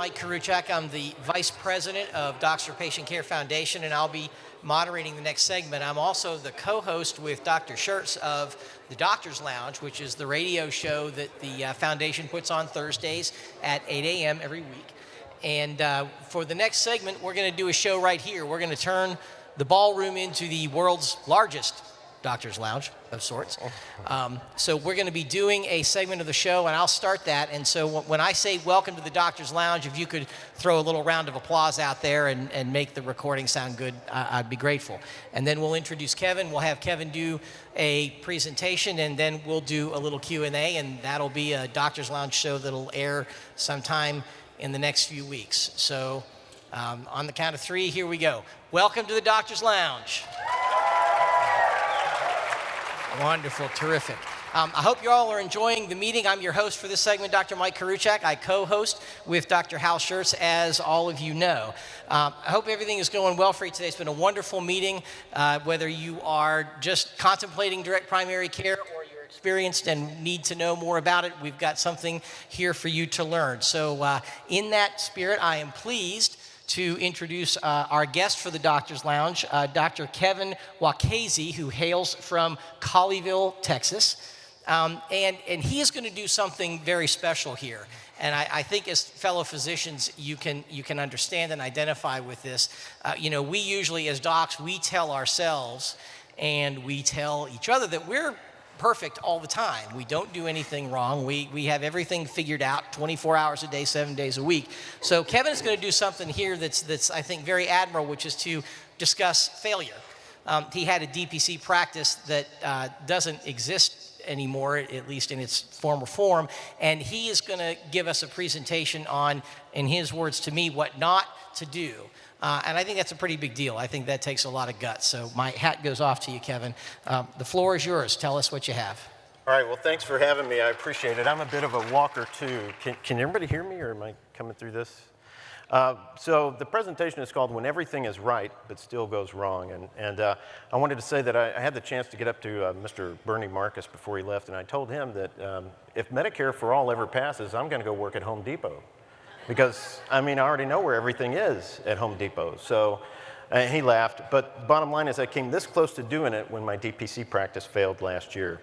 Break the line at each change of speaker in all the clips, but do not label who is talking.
Mike Koriwchak. I'm the Vice President of Docs for Patient Care Foundation, and I'll be moderating the next segment. I'm also the co-host with Dr. Schertz of the Doctor's Lounge, which is the radio show that the foundation puts on Thursdays at 8 a.m. every week. And for the next segment, we're going to do a show right here. We're going to turn the ballroom into the world's largest Doctor's Lounge of sorts. So we're going to be doing a segment of the show, and I'll start that. And so when I say welcome to the Doctor's Lounge, if you could throw a little round of applause out there and make the recording sound good, I'd be grateful. And then we'll introduce Kevin. We'll have Kevin do a presentation, and then we'll do a little Q&A, and that'll be a Doctor's Lounge show that'll air sometime in the next few weeks. So on the count of three, here we go. Welcome to the Doctor's Lounge. Wonderful, terrific. I hope you all are enjoying the meeting. I'm your host for this segment, Dr. Mike Koriwchak. I co-host with Dr. Hal Schertz, as all of you know. I hope everything is going well for you today. It's been a wonderful meeting, whether you are just contemplating direct primary care or you're experienced and need to know more about it. We've got something here for you to learn. So in that spirit, I am pleased to introduce our guest for the Doctor's Lounge, Dr. Kevin Wacasey, who hails from Colleyville, Texas. And he is going to do something very special here. And I think as fellow physicians, you can understand and identify with this. We usually, as docs, we tell ourselves and we tell each other that we're perfect all the time. We don't do anything wrong. We have everything figured out 24 hours a day, 7 days a week. So Kevin is going to do something here that's I think very admirable, which is to discuss failure. He had a DPC practice that doesn't exist anymore, at least in its former form, and he is going to give us a presentation on, in his words to me, what not to do. And I think that's a pretty big deal. I think that takes a lot of guts. So my hat goes off to you, Kevin. The floor is yours. Tell us what you have.
All right, well, thanks for having me. I appreciate it. I'm a bit of a walker, too. Can everybody hear me, or am I coming through this? So the presentation is called When Everything is Right, But Still Goes Wrong. And I wanted to say that I had the chance to get up to Mr. Bernie Marcus before he left, and I told him that if Medicare for All ever passes, I'm going to go work at Home Depot. Because, I already know where everything is at Home Depot. So he laughed. But bottom line is I came this close to doing it when my DPC practice failed last year.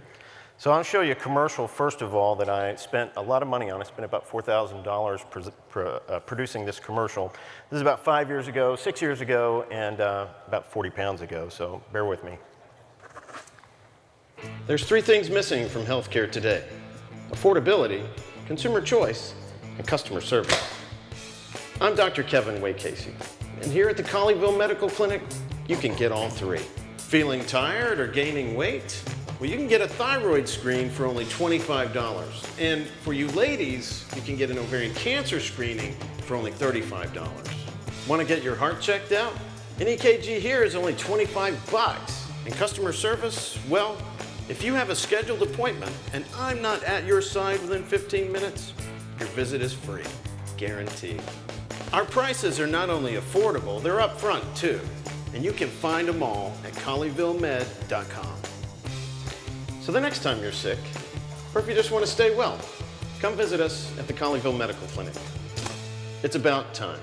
So I'll show you a commercial, first of all, that I spent a lot of money on. I spent about $4,000 producing this commercial. This is about 5 years ago, 6 years ago, and about 40 pounds ago. So bear with me. There's three things missing from healthcare today: affordability, consumer choice, and customer service. I'm Dr. Kevin Wacasey, and here at the Colleyville Medical Clinic, you can get all three. Feeling tired or gaining weight? Well, you can get a thyroid screen for only $25. And for you ladies, you can get an ovarian cancer screening for only $35. Want to get your heart checked out? An EKG here is only 25 bucks. And customer service? Well, if you have a scheduled appointment and I'm not at your side within 15 minutes, your visit is free, guaranteed. Our prices are not only affordable, they're upfront too. And you can find them all at colleyvillemed.com. So the next time you're sick, or if you just want to stay well, come visit us at the Colleyville Medical Clinic. It's about time.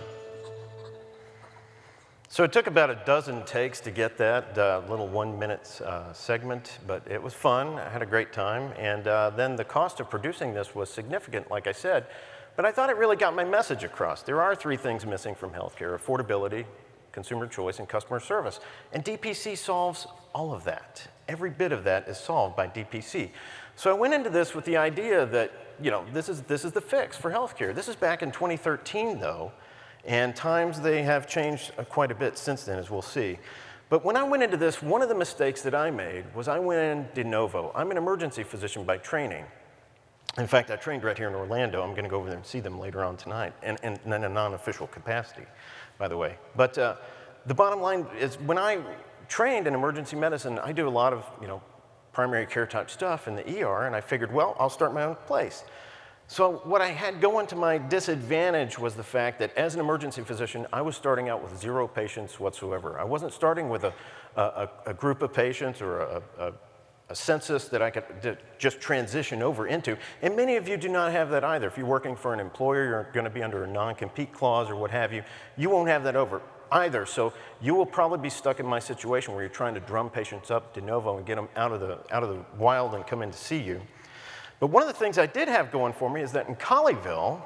So it took about a dozen takes to get that little 1 minute segment, but it was fun. I had a great time. And then the cost of producing this was significant, like I said, but I thought it really got my message across. There are three things missing from healthcare: affordability, consumer choice, and customer service. And DPC solves all of that. Every bit of that is solved by DPC. So I went into this with the idea that, this is the fix for healthcare. This is back in 2013, though, and times they have changed quite a bit since then, as we'll see. But when I went into this, one of the mistakes that I made was I went in de novo. I'm an emergency physician by training. In fact, I trained right here in Orlando. I'm going to go over there and see them later on tonight, and in a non-official capacity, by the way. But the bottom line is, when I trained in emergency medicine, I do a lot of primary care type stuff in the ER, and I figured, well, I'll start my own place. So what I had going to my disadvantage was the fact that as an emergency physician, I was starting out with 0 patients whatsoever. I wasn't starting with a group of patients or census that I could just transition over into. And many of you do not have that either. If you're working for an employer, you're going to be under a non-compete clause or what have you, you won't have that over either. So you will probably be stuck in my situation where you're trying to drum patients up de novo and get them out of the wild and come in to see you. But one of the things I did have going for me is that in Colleyville,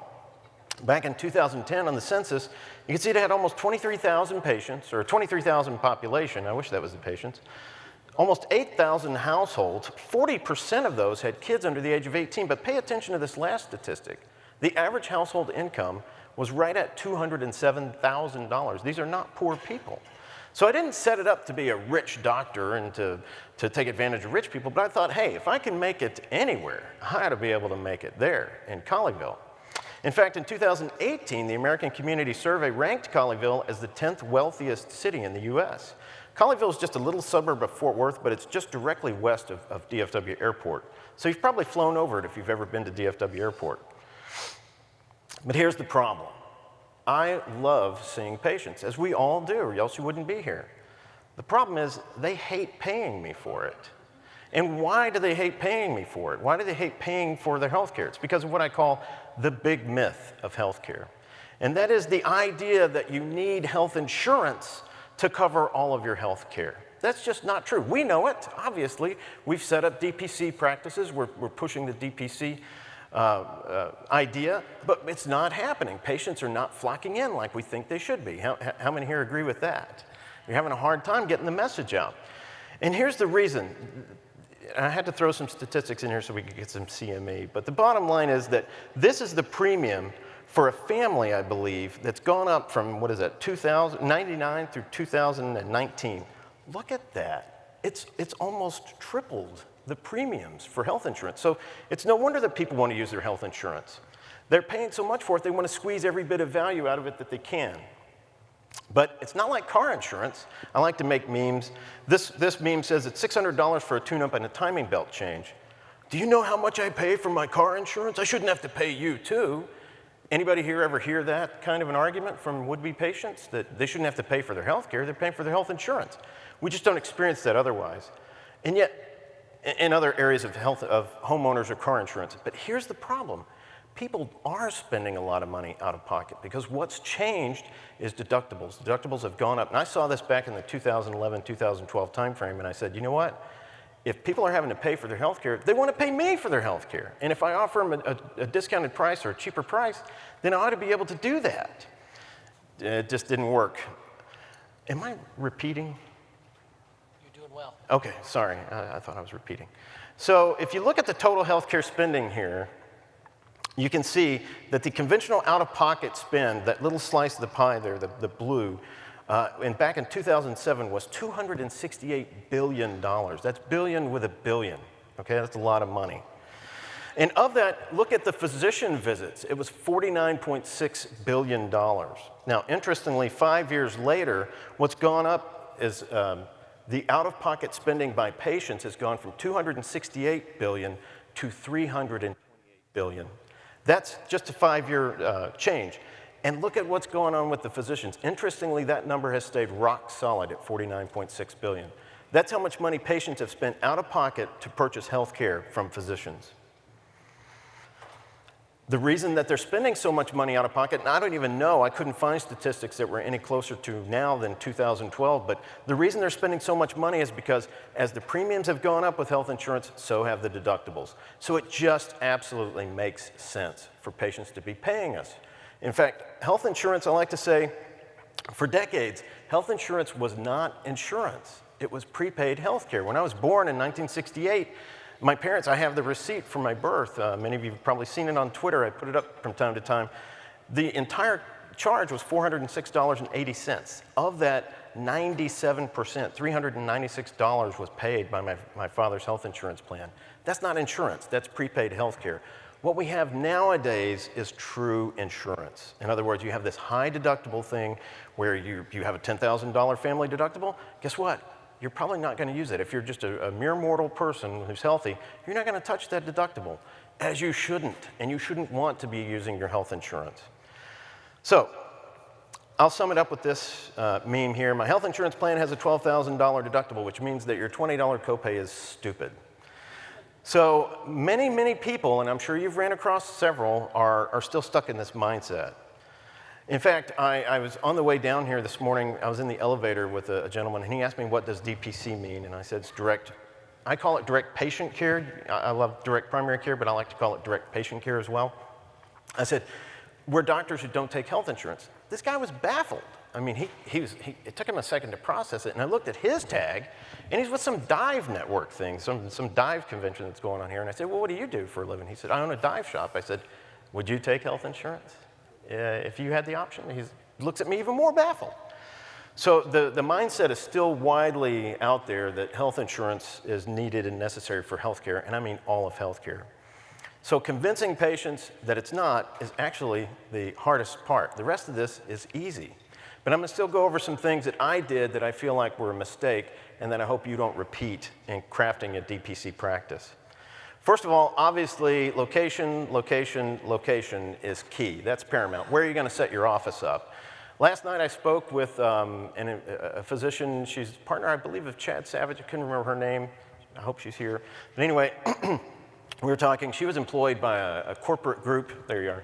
back in 2010 on the census, you can see it had almost 23,000 patients, or 23,000 population. I wish that was the patients. Almost 8,000 households. 40% of those had kids under the age of 18. But pay attention to this last statistic. The average household income was right at $207,000. These are not poor people. So I didn't set it up to be a rich doctor and to take advantage of rich people, but I thought, hey, if I can make it anywhere, I ought to be able to make it there in Colleyville. In fact, in 2018, the American Community Survey ranked Colleyville as the 10th wealthiest city in the US. Colleyville is just a little suburb of Fort Worth, but it's just directly west of DFW Airport. So you've probably flown over it if you've ever been to DFW Airport. But here's the problem. I love seeing patients, as we all do, or else you wouldn't be here. The problem is they hate paying me for it. And why do they hate paying me for it? Why do they hate paying for their health care? It's because of what I call the big myth of health care. And that is the idea that you need health insurance to cover all of your health care. That's just not true. We know it, obviously. We've set up DPC practices. We're pushing the DPC idea, but it's not happening. Patients are not flocking in like we think they should be. How many here agree with that? You're having a hard time getting the message out. And here's the reason. I had to throw some statistics in here so we could get some CME, but the bottom line is that this is the premium for a family, I believe, that's gone up from, what is that, 1999 through 2019. Look at that. It's almost tripled the premiums for health insurance. So it's no wonder that people want to use their health insurance. They're paying so much for it, they want to squeeze every bit of value out of it that they can. But it's not like car insurance. I like to make memes. This meme says it's $600 for a tune-up and a timing belt change. Do you know how much I pay for my car insurance? I shouldn't have to pay you too. Anybody here ever hear that kind of an argument from would-be patients, that they shouldn't have to pay for their health care, they're paying for their health insurance? We just don't experience that otherwise. And yet, in other areas of health, of homeowners or car insurance. But here's the problem. People are spending a lot of money out of pocket because what's changed is deductibles. Deductibles have gone up. And I saw this back in the 2011, 2012 timeframe, and I said, you know what? If people are having to pay for their health care, they want to pay me for their health care. And if I offer them a discounted price or a cheaper price, then I ought to be able to do that. It just didn't work. Am I repeating?
You're doing well.
Okay, sorry, I thought I was repeating. So if you look at the total healthcare spending here, you can see that the conventional out-of-pocket spend, that little slice of the pie there, the blue, and back in 2007 was $268 billion. That's billion with a billion, okay? That's a lot of money. And of that, look at the physician visits. It was $49.6 billion. Now, interestingly, 5 years later, what's gone up is the out-of-pocket spending by patients has gone from $268 billion to $328 billion. That's just a 5-year change. And look at what's going on with the physicians. Interestingly, that number has stayed rock solid at $49.6 billion. That's how much money patients have spent out of pocket to purchase health care from physicians. The reason that they're spending so much money out of pocket, and I don't even know, I couldn't find statistics that were any closer to now than 2012, but the reason they're spending so much money is because as the premiums have gone up with health insurance, so have the deductibles. So it just absolutely makes sense for patients to be paying us. In fact, health insurance, I like to say, for decades, health insurance was not insurance. It was prepaid health care. When I was born in 1968, my parents, I have the receipt from my birth. Many of you have probably seen it on Twitter. I put it up from time to time. The entire charge was $406.80. Of that, 97%, $396 was paid by my father's health insurance plan. That's not insurance. That's prepaid health care. What we have nowadays is true insurance. In other words, you have this high deductible thing where you have a $10,000 family deductible. Guess what? You're probably not going to use it. If you're just a mere mortal person who's healthy, you're not going to touch that deductible, as you shouldn't, and you shouldn't want to be using your health insurance. So, I'll sum it up with this meme here. My health insurance plan has a $12,000 deductible, which means that your $20 copay is stupid. So many people, and I'm sure you've ran across several, are still stuck in this mindset. In fact, I was on the way down here this morning, I was in the elevator with a gentleman, and he asked me, what does DPC mean? And I said, it's direct, I call it direct patient care. I love direct primary care, but I like to call it direct patient care as well. I said, we're doctors who don't take health insurance. This guy was baffled. I mean, it took him a second to process it, and I looked at his tag, and he's with some dive network thing, some dive convention that's going on here, and I said, well, what do you do for a living? He said, I own a dive shop. I said, would you take health insurance if you had the option? He looks at me even more baffled. So the mindset is still widely out there that health insurance is needed and necessary for healthcare, and I mean all of healthcare. So convincing patients that it's not is actually the hardest part. The rest of this is easy. But I'm going to still go over some things that I did that I feel like were a mistake and that I hope you don't repeat in crafting a DPC practice. First of all, obviously, location is key. That's paramount. Where are you going to set your office up? Last night I spoke with a physician. She's a partner, I believe, of Chad Savage. I couldn't remember her name. I hope she's here. But anyway, we were talking. She was employed by a corporate group. There you are.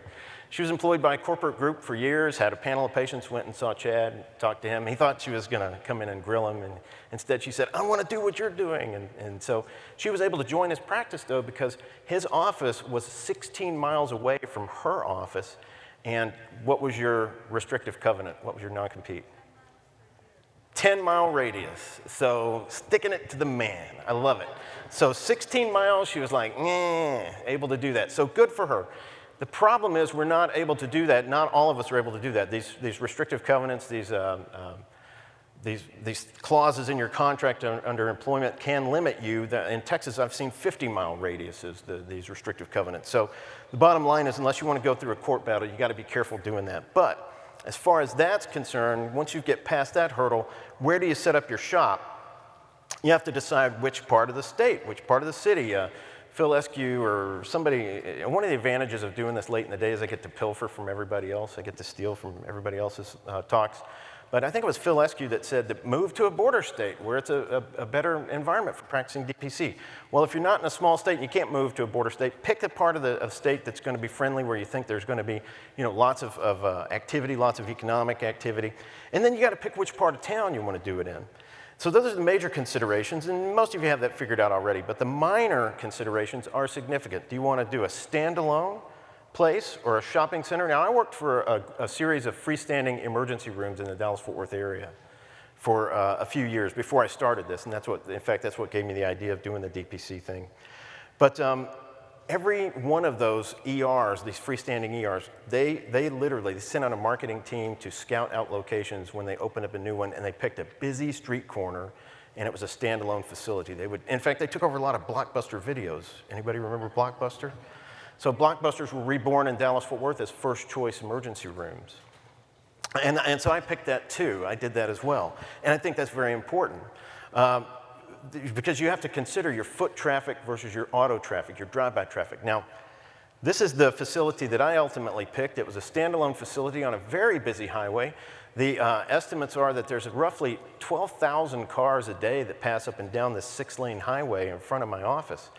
She was employed by a corporate group for years, had a panel of patients, went and saw Chad, talked to him. He thought she was going to come in and grill him, and instead she said, I want to do what you're doing. And so she was able to join his practice, though, because his office was 16 miles away from her office. And what was your restrictive covenant? What was your non-compete? 10-mile radius. So sticking it to the man. I love it. So 16 miles, she was like, able to do that. So good for her. The problem is we're not able to do that. Not all of us are able to do that. These restrictive covenants, these clauses in your contract under employment can limit you. In Texas, I've seen 50-mile radiuses, these restrictive covenants. So the bottom line is, unless you want to go through a court battle, you got to be careful doing that. But as far as that's concerned, once you get past that hurdle, where do you set up your shop? You have to decide which part of the state, which part of the city. Phil Eskew or somebody, one of the advantages of doing this late in the day is I get to pilfer from everybody else. I get to steal from everybody else's talks. But I think it was Phil Eskew that said that move to a border state where it's a better environment for practicing DPC. Well, if you're not in a small state and you can't move to a border state, pick a part of the state that's going to be friendly, where you think there's going to be, lots of activity, lots of economic activity. And then you got to pick which part of town you want to do it in. So those are the major considerations, and most of you have that figured out already, but the minor considerations are significant. Do you want to do a standalone place or a shopping center? Now, I worked for a series of freestanding emergency rooms in the Dallas-Fort Worth area for a few years before I started this, and that's what gave me the idea of doing the DPC thing. But every one of those ERs, these freestanding ERs, they literally sent out a marketing team to scout out locations when they opened up a new one, and they picked a busy street corner, and it was a standalone facility. In fact, they took over a lot of Blockbuster videos. Anybody remember Blockbuster? So Blockbusters were reborn in Dallas-Fort Worth as first choice emergency rooms. And so I picked that too. I did that as well. And I think that's very important. Because you have to consider your foot traffic versus your auto traffic, your drive-by traffic. Now, this is the facility that I ultimately picked. It was a standalone facility on a very busy highway. The estimates are that there's roughly 12,000 cars a day that pass up and down this 6-lane highway in front of my office.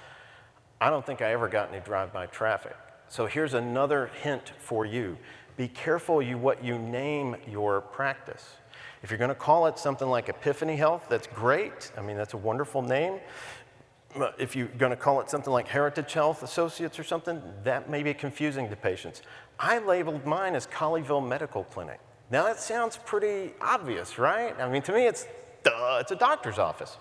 I don't think I ever got any drive-by traffic. So here's another hint for you. Be careful what you name your practice. If you're going to call it something like Epiphany Health, that's great. I mean, that's a wonderful name. If you're going to call it something like Heritage Health Associates or something, that may be confusing to patients. I labeled mine as Colleyville Medical Clinic. Now, that sounds pretty obvious, right? I mean, to me, it's a doctor's office.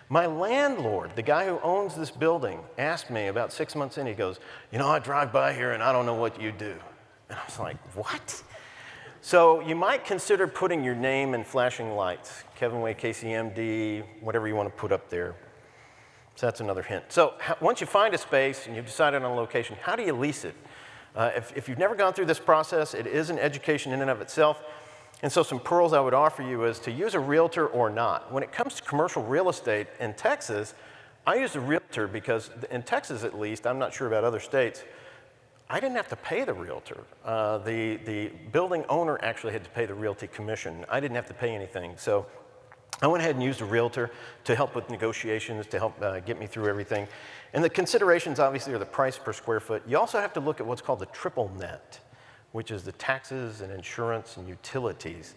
My landlord, the guy who owns this building, asked me about 6 months in, he goes, I drive by here and I don't know what you do. And I was like, what? So you might consider putting your name in flashing lights, Kevin Wacasey, MD, whatever you want to put up there. So that's another hint. So once you find a space and you've decided on a location, how do you lease it? If you've never gone through this process, it is an education in and of itself. And so some pearls I would offer you is to use a realtor or not. When it comes to commercial real estate in Texas, I use a realtor because in Texas at least, I'm not sure about other states, I didn't have to pay the realtor. The building owner actually had to pay the realty commission. I didn't have to pay anything. So I went ahead and used a realtor to help with negotiations, to help get me through everything. And the considerations obviously are the price per square foot. You also have to look at what's called the triple net, which is the taxes and insurance and utilities.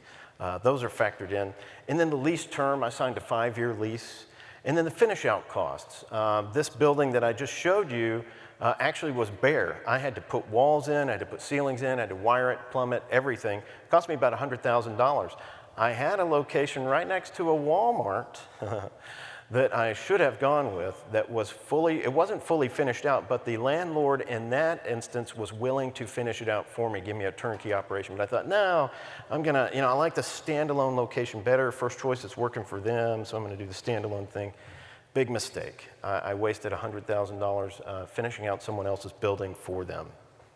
Those are factored in. And then the lease term, I signed a 5-year lease. And then the finish out costs. This building that I just showed you actually was bare. I had to put walls in, I had to put ceilings in, I had to wire it, plumb it, everything. It cost me about $100,000. I had a location right next to a Walmart that I should have gone with that was it wasn't fully finished out, but the landlord in that instance was willing to finish it out for me, give me a turnkey operation. But I thought, no, I'm gonna, I like the standalone location better. First choice is working for them, so I'm gonna do the standalone thing. Big mistake. I wasted $100,000 finishing out someone else's building for them.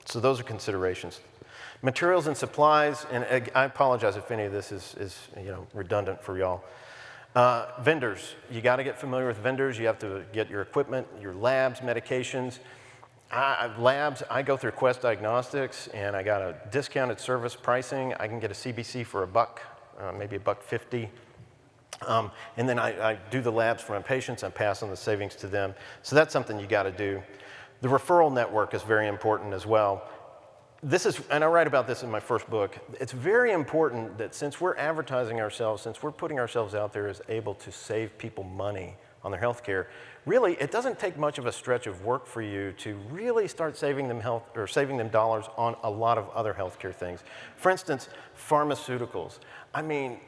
So those are considerations. Materials and supplies, and I apologize if any of this is redundant for y'all. Vendors, you got to get familiar with vendors. You have to get your equipment, your labs, medications. Labs, I go through Quest Diagnostics, and I got a discounted service pricing. I can get a CBC for $1, maybe $1.50. And then I do the labs for my patients. I pass on the savings to them. So that's something you got to do. The referral network is very important as well. And I write about this in my first book, it's very important that since we're advertising ourselves, since we're putting ourselves out there as able to save people money on their health care, really, it doesn't take much of a stretch of work for you to really start saving them dollars on a lot of other healthcare things. For instance, pharmaceuticals. I mean,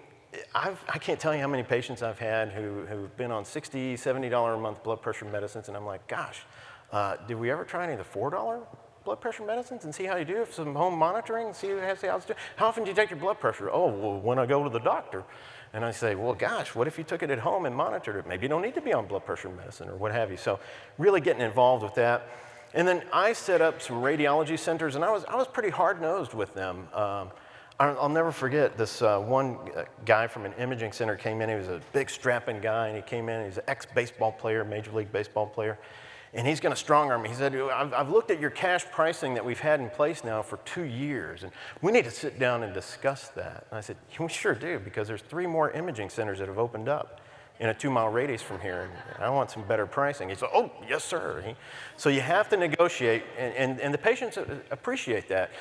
I can't tell you how many patients I've had who've been on $60, $70 a month blood pressure medicines, and I'm like, gosh, did we ever try any of the $4 blood pressure medicines and see how you do? Some home monitoring, see how it's doing. How often do you take your blood pressure? Oh, well, when I go to the doctor. And I say, well, gosh, what if you took it at home and monitored it? Maybe you don't need to be on blood pressure medicine or what have you. So really getting involved with that. And then I set up some radiology centers, and I was pretty hard-nosed with them. I'll never forget this one guy from an imaging center came in. He was a big strapping guy, and he came in. He's an ex-baseball player, Major League Baseball player. And he's going to strong arm me. He said, I've looked at your cash pricing that we've had in place now for 2 years, and we need to sit down and discuss that. And I said, we sure do, because there's 3 more imaging centers that have opened up in a 2-mile radius from here, and I want some better pricing. He said, oh, yes, sir. So you have to negotiate, and the patients appreciate that.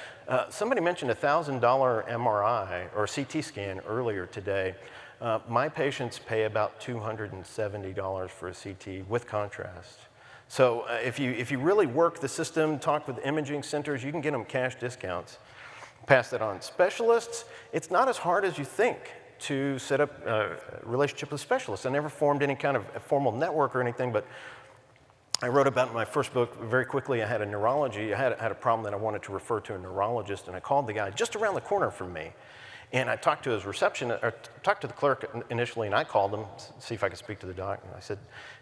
Somebody mentioned a $1,000 MRI or CT scan earlier today. My patients pay about $270 for a CT with contrast. So if you really work the system, talk with imaging centers, you can get them cash discounts. Pass that on. Specialists, it's not as hard as you think to set up a relationship with specialists. I never formed any kind of a formal network or anything, but I wrote about in my first book very quickly. I had a problem that I wanted to refer to a neurologist, and I called the guy just around the corner from me. And I talked to his receptionist, or talked to the clerk initially, and I called him, see if I could speak to the doc. And I said,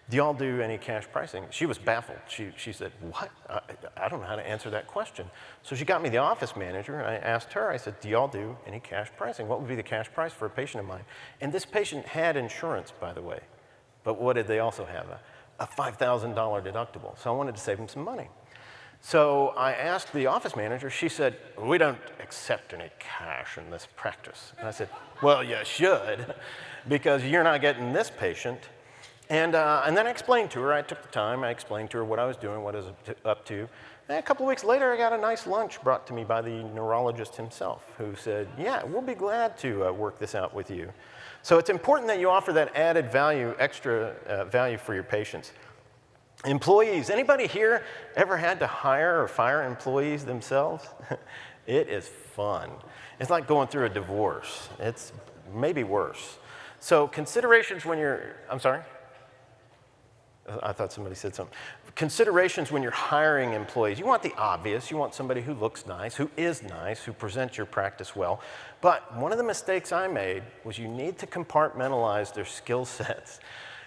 do y'all do any cash pricing? She was baffled. She said, what? I don't know how to answer that question. So she got me the office manager, and I asked her, I said, do y'all do any cash pricing? What would be the cash price for a patient of mine? And this patient had insurance, by the way. But what did they also have? A $5,000 deductible. So I wanted to save him some money. So I asked the office manager, she said, we don't accept any cash in this practice. And I said, well, you should, because you're not getting this patient. And then I explained to her, I took the time, I explained to her what I was doing, what I was up to. And a couple of weeks later, I got a nice lunch brought to me by the neurologist himself, who said, yeah, we'll be glad to work this out with you. So it's important that you offer that added value, extra value for your patients. Employees, anybody here ever had to hire or fire employees themselves? It is fun. It's like going through a divorce. It's maybe worse. So considerations when you're, I'm sorry? I thought somebody said something. Considerations when you're hiring employees. You want the obvious. You want somebody who looks nice, who is nice, who presents your practice well. But one of the mistakes I made was you need to compartmentalize their skill sets.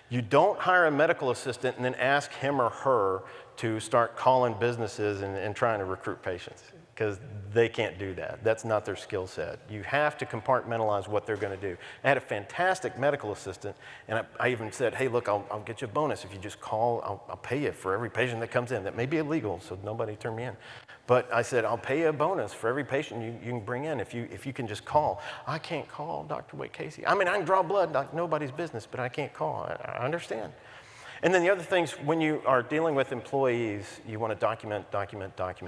You don't hire a medical assistant and then ask him or her to start calling businesses and trying to recruit patients. because they can't do that. That's not their skill set. You have to compartmentalize what they're going to do. I had a fantastic medical assistant, and I even said, hey, look, I'll get you a bonus if you just call. I'll pay you for every patient that comes in. That may be illegal, so nobody turn me in. But I said, I'll pay you a bonus for every patient you can bring in if you can just call. I can't call Dr. Wacasey. I mean, I can draw blood like nobody's business, but I can't call. I understand. And then the other things, when you are dealing with employees, you want to document,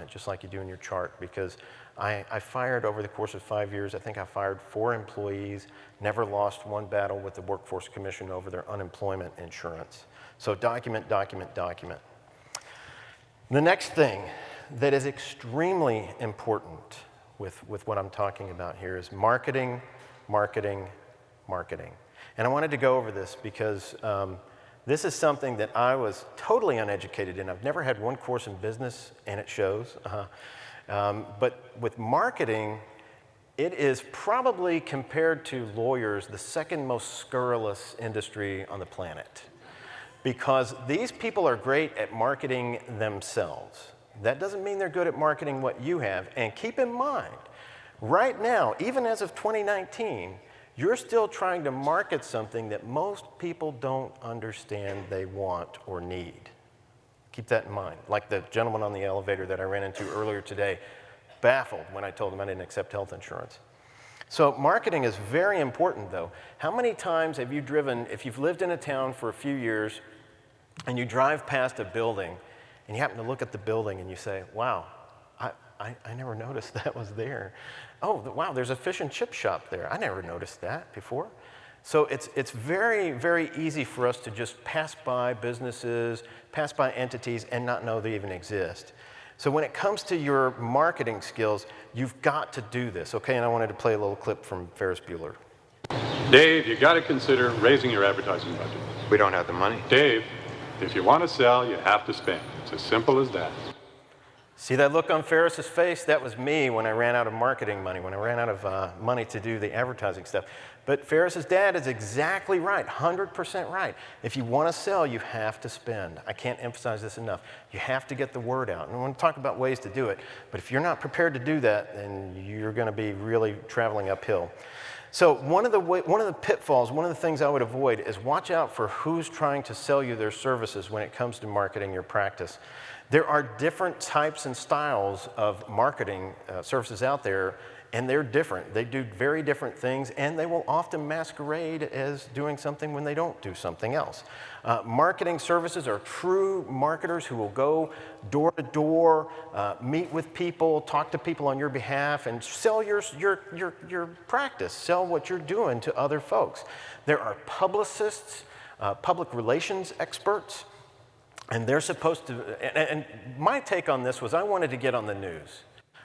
just like you do in your chart, because I fired over the course of 5 years, I think I fired 4 employees, never lost one battle with the Workforce Commission over their unemployment insurance. So document. The next thing that is extremely important with what I'm talking about here is marketing. And I wanted to go over this because this is something that I was totally uneducated in. I've never had one course in business, and it shows. But with marketing, it is probably, compared to lawyers, the second most scurrilous industry on the planet. Because these people are great at marketing themselves. That doesn't mean they're good at marketing what you have. And keep in mind, right now, even as of 2019, you're still trying to market something that most people don't understand they want or need. Keep that in mind. Like the gentleman on the elevator that I ran into earlier today, baffled when I told him I didn't accept health insurance. So marketing is very important, though. How many times have you driven, if you've lived in a town for a few years, and you drive past a building, and you happen to look at the building and you say, wow, I never noticed that was there. Oh, wow, there's a fish and chip shop there. I never noticed that before. So it's very, very easy for us to just pass by businesses, pass by entities, and not know they even exist. So when it comes to your marketing skills, you've got to do this, okay? And I wanted to play a little clip from Ferris Bueller.
Dave, you got to consider raising your advertising budget.
We don't have the money.
Dave, if you want to sell, you have to spend. It's as simple as that.
See that look on Ferris's face? That was me when I ran out of marketing money, when I ran out of money to do the advertising stuff. But Ferris's dad is exactly right, 100% right. If you want to sell, you have to spend. I can't emphasize this enough. You have to get the word out. And I want to talk about ways to do it. But if you're not prepared to do that, then you're going to be really traveling uphill. So one of the pitfalls, one of the things I would avoid is watch out for who's trying to sell you their services when it comes to marketing your practice. There are different types and styles of marketing services out there, and they're different. They do very different things, and they will often masquerade as doing something when they don't do something else. Marketing services are true marketers who will go door to door, meet with people, talk to people on your behalf, and sell your practice, sell what you're doing to other folks. There are publicists, public relations experts, and they're supposed to, and my take on this was I wanted to get on the news.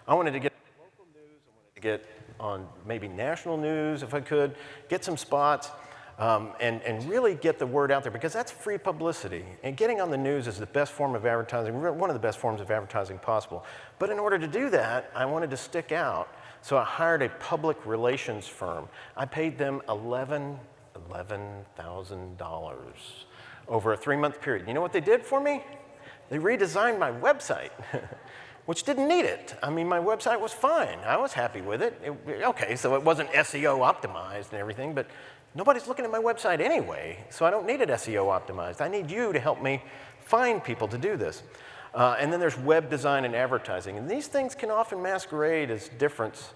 I wanted to get on local news, I wanted to get on maybe national news if I could, get some spots, and really get the word out there, because that's free publicity. And getting on the news is the best form of advertising, one of the best forms of advertising possible. But in order to do that, I wanted to stick out, so I hired a public relations firm. I paid them $11,000 over a 3-month period. You know what they did for me? They redesigned my website, which didn't need it. I mean, my website was fine. I was happy with it. Okay, so it wasn't SEO optimized and everything, but nobody's looking at my website anyway, so I don't need it SEO optimized. I need you to help me find people to do this. And then there's web design and advertising, and these things can often masquerade as difference.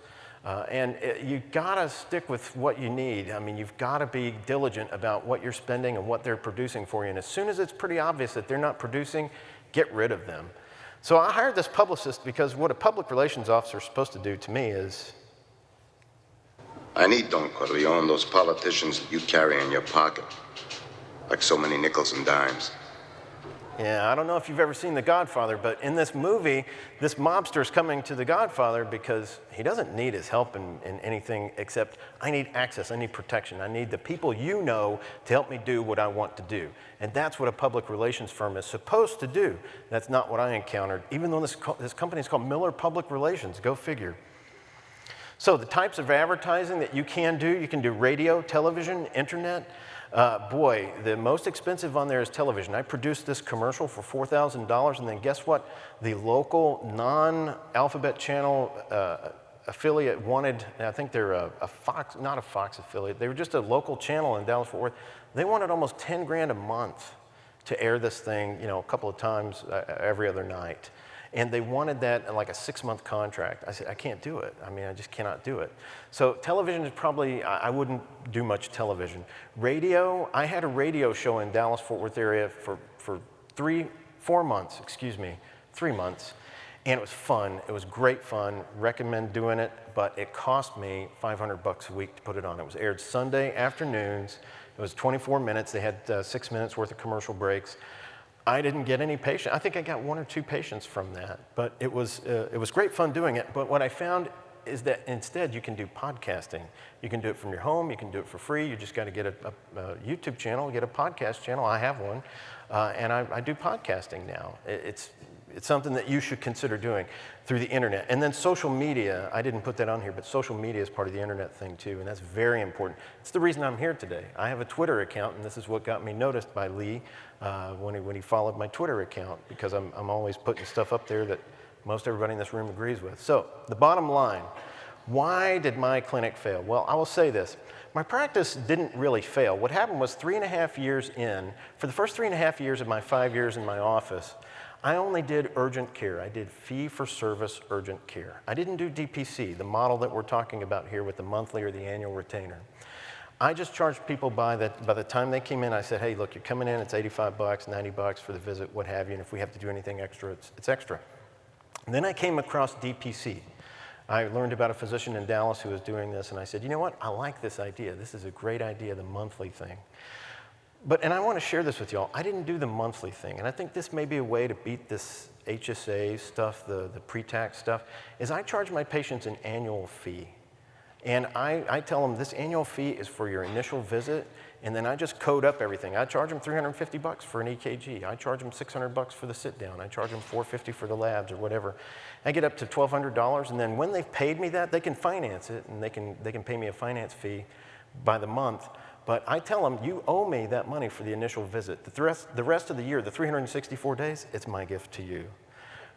You gotta stick with what you need. I mean, you've gotta be diligent about what you're spending and what they're producing for you. And as soon as it's pretty obvious that they're not producing, get rid of them. So I hired this publicist because what a public relations officer is supposed to do to me is...
I need, Don Corleone, those politicians that you carry in your pocket, like so many nickels and dimes.
Yeah, I don't know if you've ever seen The Godfather, but in this movie, this mobster is coming to The Godfather because he doesn't need his help in anything except, I need access, I need protection, I need the people you know to help me do what I want to do. And that's what a public relations firm is supposed to do. That's not what I encountered, even though this company is called Miller Public Relations, go figure. So the types of advertising that you can do radio, television, internet. Boy, the most expensive on there is television. I produced this commercial for $4,000, and then guess what? The local non-Alphabet channel affiliate wanted, I think they're a Fox, not a Fox affiliate, they were just a local channel in Dallas-Fort Worth. They wanted almost 10 grand a month to air this thing, you know, a couple of times every other night. And they wanted that in like a 6-month contract. I said, I can't do it. I mean, I just cannot do it. So television is probably, I wouldn't do much television. Radio, I had a radio show in Dallas-Fort Worth area for 3 months, and it was fun. It was great fun. Recommend doing it, but it cost me $500 a week to put it on. It was aired Sunday afternoons. It was 24 minutes. They had 6 minutes worth of commercial breaks. I didn't get any patients. I think I got 1 or 2 patients from that, but it was great fun doing it. But what I found is that instead you can do podcasting. You can do it from your home. You can do it for free. You just got to get a YouTube channel, get a podcast channel. I have one, and I do podcasting now. It's something that you should consider doing through the internet. And then social media, I didn't put that on here, but social media is part of the internet thing too, and that's very important. It's the reason I'm here today. I have a Twitter account, and this is what got me noticed by Lee when he followed my Twitter account, because I'm always putting stuff up there that most everybody in this room agrees with. So the bottom line, why did my clinic fail? Well, I will say this. My practice didn't really fail. What happened was 3.5 years in, for the first 3.5 years of my 5 years in my office, I only did urgent care. I did fee-for-service urgent care. I didn't do DPC, the model that we're talking about here with the monthly or the annual retainer. I just charged people by the time they came in. I said, hey, look, you're coming in, it's $85, $90 for the visit, what have you, and if we have to do anything extra, it's extra. And then I came across DPC. I learned about a physician in Dallas who was doing this, and I said, you know what, I like this idea. This is a great idea, the monthly thing. And I want to share this with y'all. I didn't do the monthly thing, and I think this may be a way to beat this HSA stuff, the pre-tax stuff, is I charge my patients an annual fee. And I tell them this annual fee is for your initial visit, and then I just code up everything. I charge them $350 for an EKG. I charge them $600 for the sit down. I charge them $450 for the labs or whatever. I get up to $1,200, and then when they've paid me that, they can finance it, and they can pay me a finance fee by the month. But I tell them, you owe me that money for the initial visit. The rest of the year, the 364 days, it's my gift to you.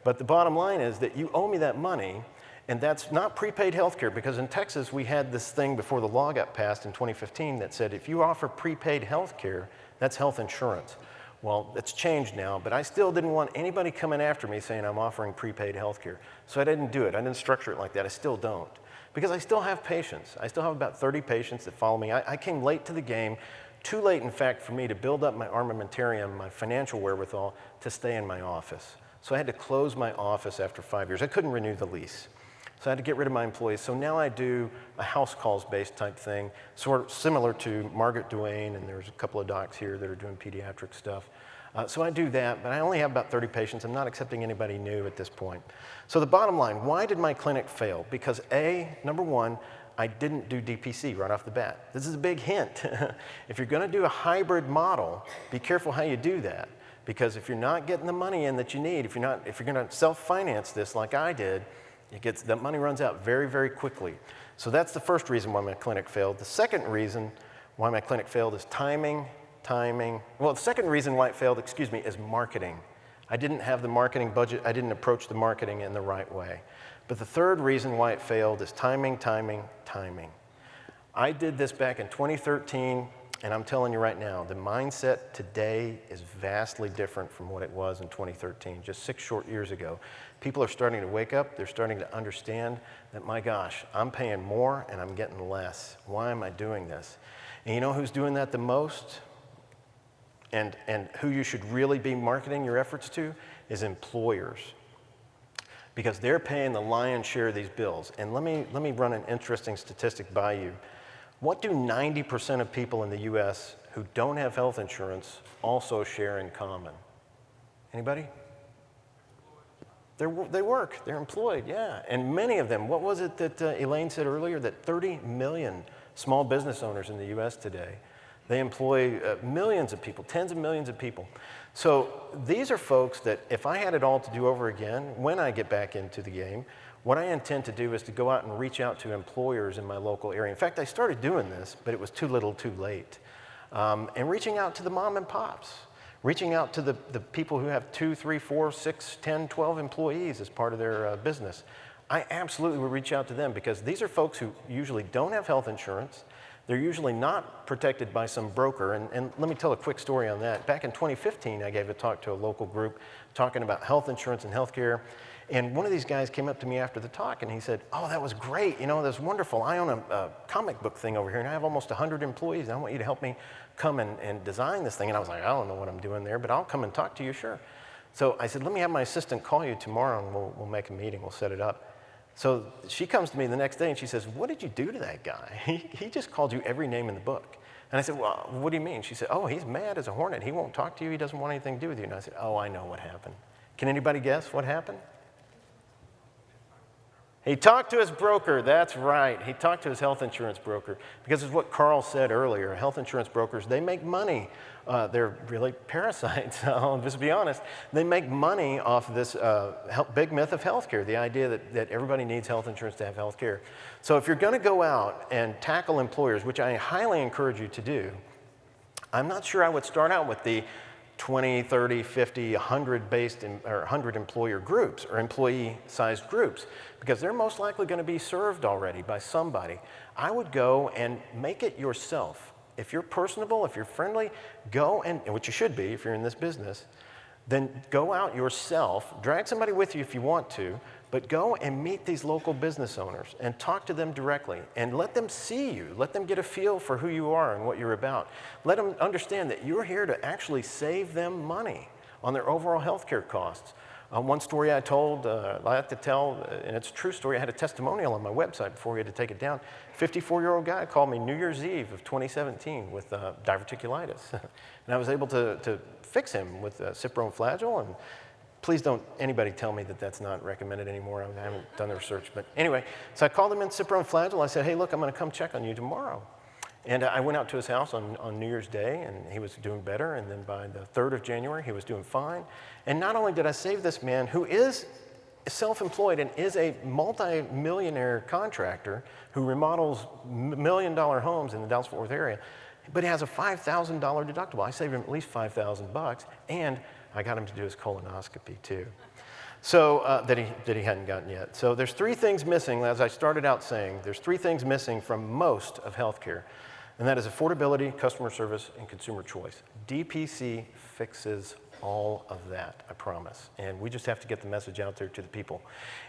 But the bottom line is that you owe me that money, and that's not prepaid health care, because in Texas, we had this thing before the law got passed in 2015 that said if you offer prepaid health care, that's health insurance. Well, it's changed now, but I still didn't want anybody coming after me saying I'm offering prepaid health care. So I didn't do it. I didn't structure it like that. I still don't. Because I still have patients. I still have about 30 patients that follow me. I came late to the game, too late, in fact, for me to build up my armamentarium, my financial wherewithal, to stay in my office. So I had to close my office after 5 years. I couldn't renew the lease. So I had to get rid of my employees. So now I do a house calls-based type thing, sort of similar to Margaret Duane, and there's a couple of docs here that are doing pediatric stuff. So I do that, but I only have about 30 patients. I'm not accepting anybody new at this point. So the bottom line, why did my clinic fail? Because number one, I didn't do DPC right off the bat. This is a big hint. If you're gonna do a hybrid model, be careful how you do that. Because if you're not getting the money in that you need, if you're gonna self-finance this like I did, that money runs out very, very quickly. So that's the first reason why my clinic failed. The second reason why my clinic failed is timing. Well, the second reason why it failed, is marketing. I didn't have the marketing budget. I didn't approach the marketing in the right way. But the third reason why it failed is timing. I did this back in 2013, and I'm telling you right now, the mindset today is vastly different from what it was in 2013, just 6 short years ago. People are starting to wake up. They're starting to understand that, my gosh, I'm paying more and I'm getting less. Why am I doing this? And you know who's doing that the most? And who you should really be marketing your efforts to is employers, because they're paying the lion's share of these bills. And let me run an interesting statistic by you. What do 90% of people in the US who don't have health insurance also share in common? Anybody? They work, they're employed, yeah. And many of them, what was it that Elaine said earlier, that 30 million small business owners in the US today, they employ millions of people, tens of millions of people. So these are folks that if I had it all to do over again, when I get back into the game, what I intend to do is to go out and reach out to employers in my local area. In fact, I started doing this, but it was too little too late. and reaching out to the mom and pops, reaching out to the people who have 2, 3, 4, 6, 10, 12 employees as part of their business. I absolutely would reach out to them because these are folks who usually don't have health insurance. They're usually not protected by some broker. And let me tell a quick story on that. Back in 2015, I gave a talk to a local group talking about health insurance and healthcare. And one of these guys came up to me after the talk and he said, "Oh, that was great. You know, that's wonderful. I own a comic book thing over here and I have almost 100 employees. And I want you to help me come and design this thing." And I was like, "I don't know what I'm doing there, but I'll come and talk to you, sure." So I said, "Let me have my assistant call you tomorrow and we'll make a meeting. We'll set it up." So she comes to me the next day and she says, "What did you do to that guy? He just called you every name in the book." And I said, "Well, what do you mean?" She said, "Oh, he's mad as a hornet. He won't talk to you. He doesn't want anything to do with you." And I said, "Oh, I know what happened." Can anybody guess what happened? He talked to his broker, that's right. He talked to his health insurance broker. Because it's what Carl said earlier, health insurance brokers, they make money. They're really parasites, I'll just be honest. They make money off this big myth of healthcare, the idea that everybody needs health insurance to have healthcare. So if you're gonna go out and tackle employers, which I highly encourage you to do, I'm not sure I would start out with the 20, 30, 50, 100 employer groups or employee-sized groups because they're most likely going to be served already by somebody. I would go and make it yourself. If you're personable, if you're friendly, go and which you should be if you're in this business, then go out yourself, drag somebody with you if you want to, but go and meet these local business owners and talk to them directly and let them see you. Let them get a feel for who you are and what you're about. Let them understand that you're here to actually save them money on their overall healthcare costs. One story I told, I like to tell, and it's a true story. I had a testimonial on my website before we had to take it down. 54-year-old guy called me New Year's Eve of 2017 with diverticulitis. And I was able to fix him with ciproflagyl. And please don't anybody tell me that that's not recommended anymore. I haven't done the research. But anyway, so I called him in ciproflagyl. I said, "Hey, look, I'm going to come check on you tomorrow." And I went out to his house on New Year's Day, and he was doing better. And then by the 3rd of January, he was doing fine. And not only did I save this man, who is self-employed and is a multi-millionaire contractor who remodels million-dollar homes in the Dallas-Fort Worth area, but he has a $5,000 deductible. I saved him at least $5,000, and I got him to do his colonoscopy too. So that he hadn't gotten yet. So there's 3 things missing, as I started out saying, there's 3 things missing from most of healthcare, and that is affordability, customer service, and consumer choice. DPC fixes all of that, I promise. And we just have to get the message out there to the people.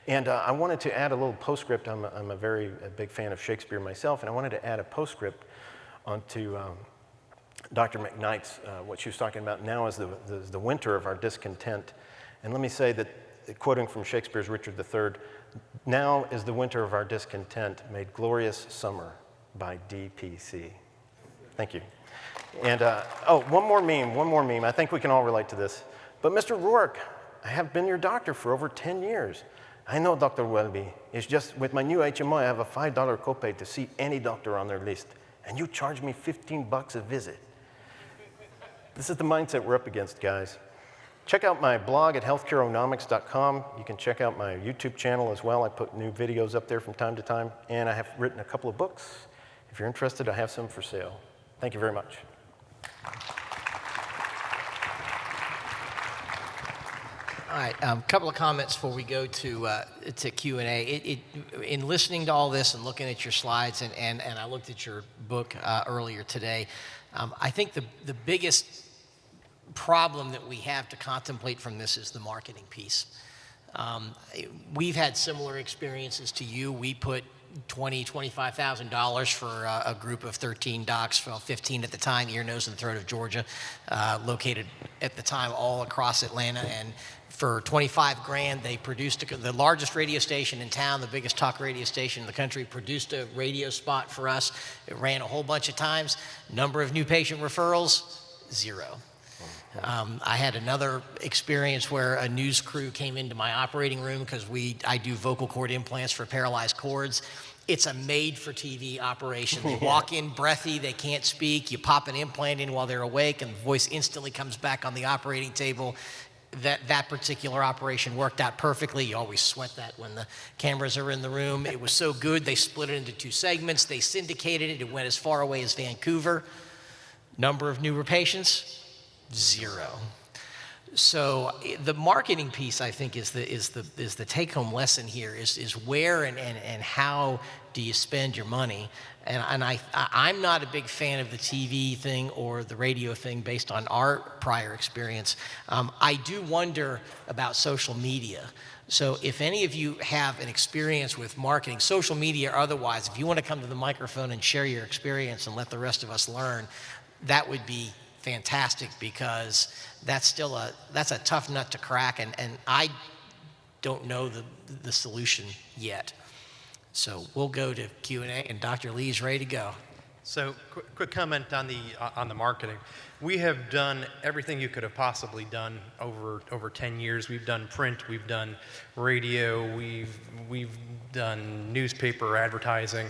And I wanted to add a little postscript. I'm a big fan of Shakespeare myself, and I wanted to add a postscript onto Dr. McKnight's, what she was talking about now is the winter of our discontent. And let me say that, quoting from Shakespeare's Richard III, "Now is the winter of our discontent made glorious summer by DPC." Thank you. And, one more meme. I think we can all relate to this. "But Mr. Rourke, I have been your doctor for over 10 years. I know, Dr. Welby. It's just with my new HMO, I have a $5 copay to see any doctor on their list. And you charge me $15 a visit." This is the mindset we're up against, guys. Check out my blog at healthcareonomics.com. You can check out my YouTube channel as well. I put new videos up there from time to time. And I have written a couple of books. If you're interested, I have some for sale. Thank you very much.
All right, a couple of comments before we go to Q&A. In listening to all this and looking at your slides, and I looked at your book earlier today, I think the biggest problem that we have to contemplate from this is the marketing piece. We've had similar experiences to you. We put $20,000, $25,000 for a group of 13 docs, well, 15 at the time, ear, nose, and throat of Georgia, located at the time all across Atlanta. And for 25 grand, they produced the largest radio station in town, the biggest talk radio station in the country, produced a radio spot for us. It ran a whole bunch of times. Number of new patient referrals, 0. I had another experience where a news crew came into my operating room because I do vocal cord implants for paralyzed cords. It's a made-for-TV operation. They walk in breathy, they can't speak. You pop an implant in while they're awake, and the voice instantly comes back on the operating table. That particular operation worked out perfectly. You always sweat that when the cameras are in the room. It was so good, they split it into 2 segments. They syndicated it. It went as far away as Vancouver. Number of newer patients, 0. So the marketing piece, I think, is the take-home lesson here. Is where and how do you spend your money? And I'm not a big fan of the TV thing or the radio thing based on our prior experience. I do wonder about social media. So if any of you have an experience with marketing, social media or otherwise, if you want to come to the microphone and share your experience and let the rest of us learn, that would be fantastic, because that's a tough nut to crack, and I don't know the solution yet. So we'll go to Q&A, and Dr. Lee's ready to go.
So quick comment on the marketing. We have done everything you could have possibly done over 10 years. We've done print, we've done radio, we've done newspaper advertising.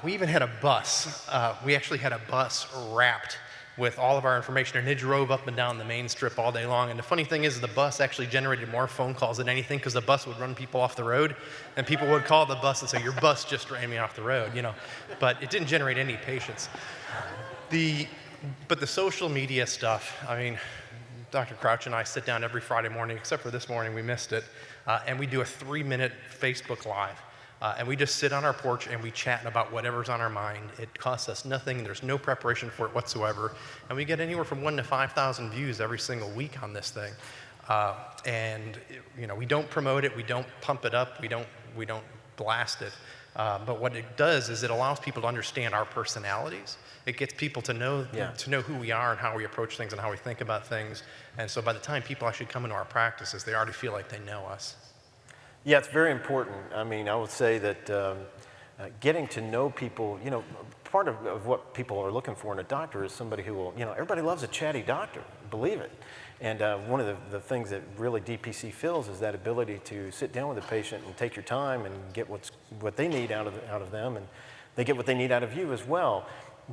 We even had a bus. We actually had a bus wrapped with all of our information, and it drove up and down the main strip all day long. And the funny thing is, the bus actually generated more phone calls than anything, because the bus would run people off the road, and people would call the bus and say, "Your bus just ran me off the road," you know. But it didn't generate any patients. But the social media stuff, I mean, Dr. Crouch and I sit down every Friday morning, except for this morning, we missed it, and we do a 3-minute Facebook Live. And we just sit on our porch and we chat about whatever's on our mind. It costs us nothing. There's no preparation for it whatsoever. And we get anywhere from 1,000 to 5,000 views every single week on this thing. And you know, we don't promote it. We don't pump it up. We don't blast it. But what it does is it allows people to understand our personalities. It gets people to know who we are and how we approach things and how we think about things. And so by the time people actually come into our practices, they already feel like they know us.
Yeah, it's very important. I mean, I would say that getting to know people, you know, part of what people are looking for in a doctor is somebody who will, you know, everybody loves a chatty doctor, believe it. And one of the things that really DPC fills is that ability to sit down with a patient and take your time and get what they need out of them, and they get what they need out of you as well.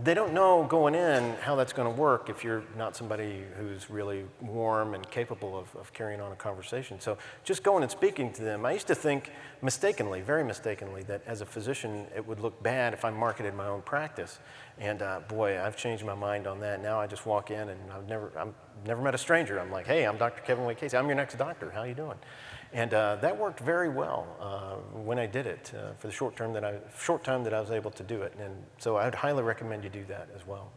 They don't know going in how that's going to work if you're not somebody who's really warm and capable of carrying on a conversation. So just going and speaking to them, I used to think mistakenly, very mistakenly, that as a physician it would look bad if I marketed my own practice. And boy, I've changed my mind on that. Now I just walk in and I've never met a stranger. I'm like, "Hey, I'm Dr. Kevin Wacasey. I'm your next doctor. How you doing?" And that worked very well when I did it for the short time that I was able to do it. And so I'd highly recommend you do that as well.